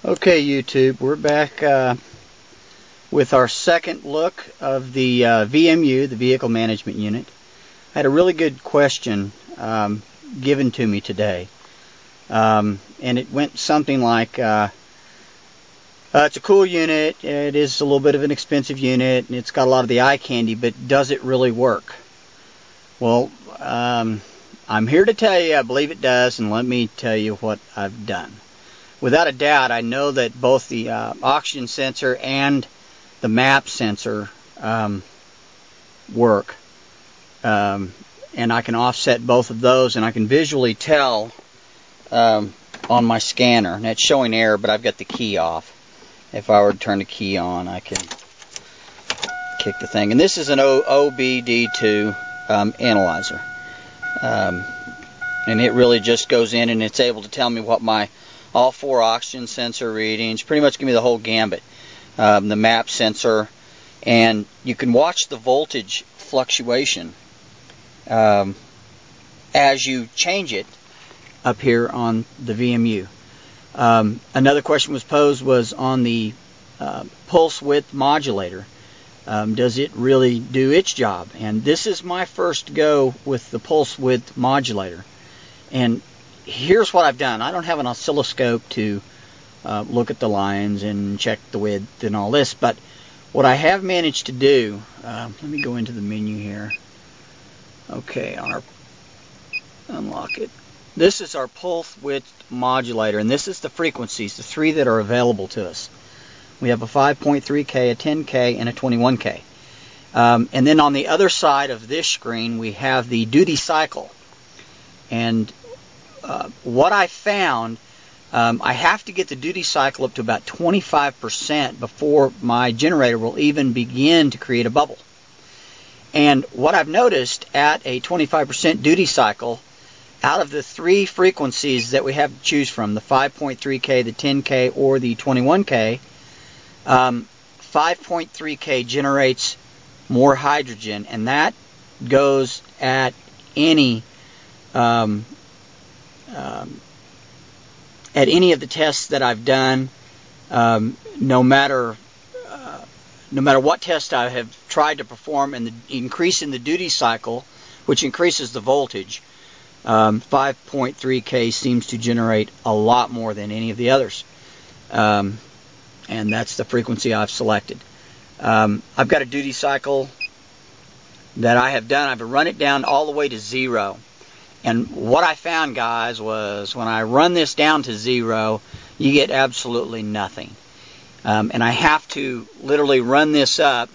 Okay, YouTube, we're back with our second look of the VMU, the Vehicle Management Unit. I had a really good question given to me today, and it went something like, it's a cool unit, it is a little bit of an expensive unit, and it's got a lot of the eye candy, but does it really work? Well, I'm here to tell you I believe it does, and let me tell you what I've done. Without a doubt, I know that both the oxygen sensor and the map sensor work. And I can offset both of those, and I can visually tell on my scanner. And it's showing error, but I've got the key off. If I were to turn the key on, I can kick the thing. And this is an OBD2 analyzer. And it really just goes in and it's able to tell me what my all four oxygen sensor readings, pretty much give me the whole gambit. The map sensor, and you can watch the voltage fluctuation as you change it up here on the VMU. Another question was posed was on the pulse width modulator. Does it really do its job? And this is my first go with the pulse width modulator. And here's what I've done. I don't have an oscilloscope to look at the lines and check the width and all this, but what I have managed to do, let me go into the menu here. Okay, unlock it. This is our pulse width modulator, and this is the frequencies, the three that are available to us. We have a 5.3K, a 10K, and a 21K. And then on the other side of this screen, we have the duty cycle. And what I found, I have to get the duty cycle up to about 25% before my generator will even begin to create a bubble. And what I've noticed at a 25% duty cycle, out of the three frequencies that we have to choose from, the 5.3K, the 10K, or the 21K, 5.3K generates more hydrogen, and that goes at any of the tests that I've done, no matter what test I have tried to perform, and the increase in the duty cycle, which increases the voltage, 5.3K seems to generate a lot more than any of the others. And that's the frequency I've selected. I've got a duty cycle that I have done. I've run it down all the way to 0. And what I found, guys, was when I run this down to 0, you get absolutely nothing. And I have to literally run this up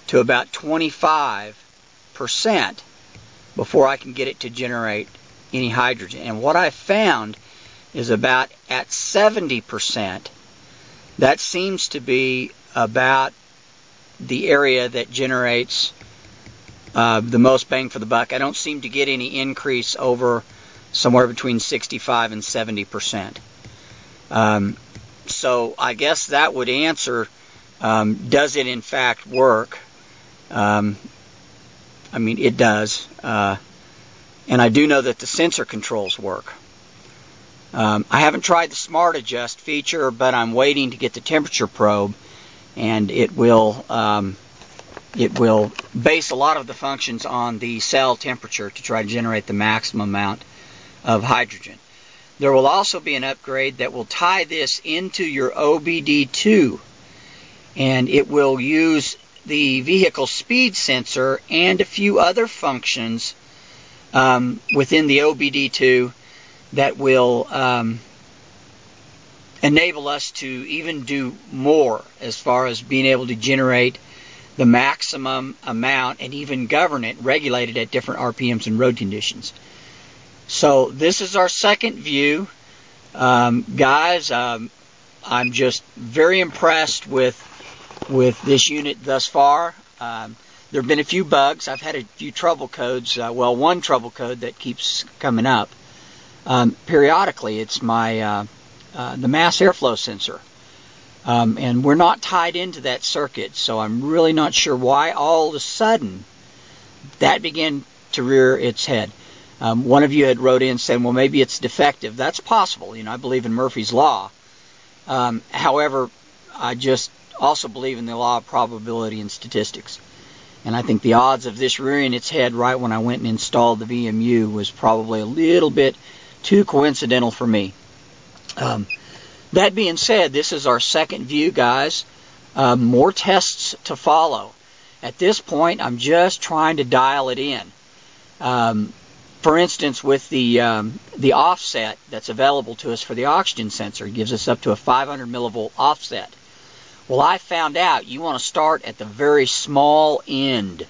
to about 25% before I can get it to generate any hydrogen. And what I found is about at 70%, that seems to be about the area that generates the most bang for the buck. I don't seem to get any increase over somewhere between 65 and 70%. So I guess that would answer, does it in fact work? I mean, it does. And I do know that the sensor controls work. I haven't tried the Smart Adjust feature, but I'm waiting to get the temperature probe, and it will base a lot of the functions on the cell temperature to try to generate the maximum amount of hydrogen. There will also be an upgrade that will tie this into your OBD2, and it will use the vehicle speed sensor and a few other functions within the OBD2 that will enable us to even do more as far as being able to generate the maximum amount and even govern it, regulate it at different RPMs and road conditions. So this is our second view. Guys, I'm just very impressed with this unit thus far. There have been a few bugs. I've had a few trouble codes. Well, one trouble code that keeps coming up. Periodically, it's my the mass airflow sensor. And we're not tied into that circuit, so I'm really not sure why all of a sudden that began to rear its head. One of you had wrote in saying, well, maybe it's defective. That's possible. You know, I believe in Murphy's Law. However, I just also believe in the law of probability and statistics. And I think the odds of this rearing its head right when I went and installed the VMU was probably a little bit too coincidental for me. That being said, this is our second view, guys. More tests to follow. At this point, I'm just trying to dial it in. For instance, with the offset that's available to us for the oxygen sensor, it gives us up to a 500 millivolt offset. Well, I found out you want to start at the very small end,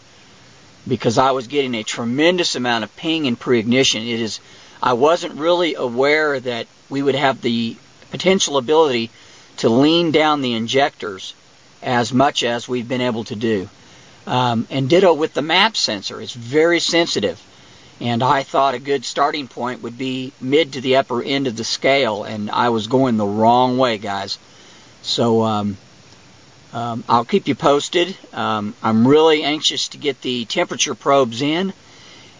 because I was getting a tremendous amount of ping and pre-ignition. I wasn't really aware that we would have the potential ability to lean down the injectors as much as we've been able to do. And ditto with the map sensor. It's very sensitive. And I thought a good starting point would be mid to the upper end of the scale, and I was going the wrong way, guys. So I'll keep you posted. I'm really anxious to get the temperature probes in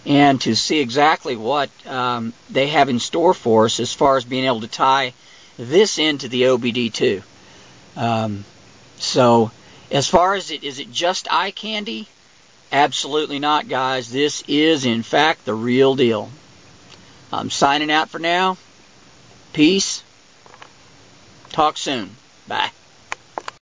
and to see exactly what they have in store for us as far as being able to tie this into the OBD2. So as far as is it just eye candy? Absolutely not, guys. This is, in fact, the real deal. I'm signing out for now. Peace. Talk soon. Bye.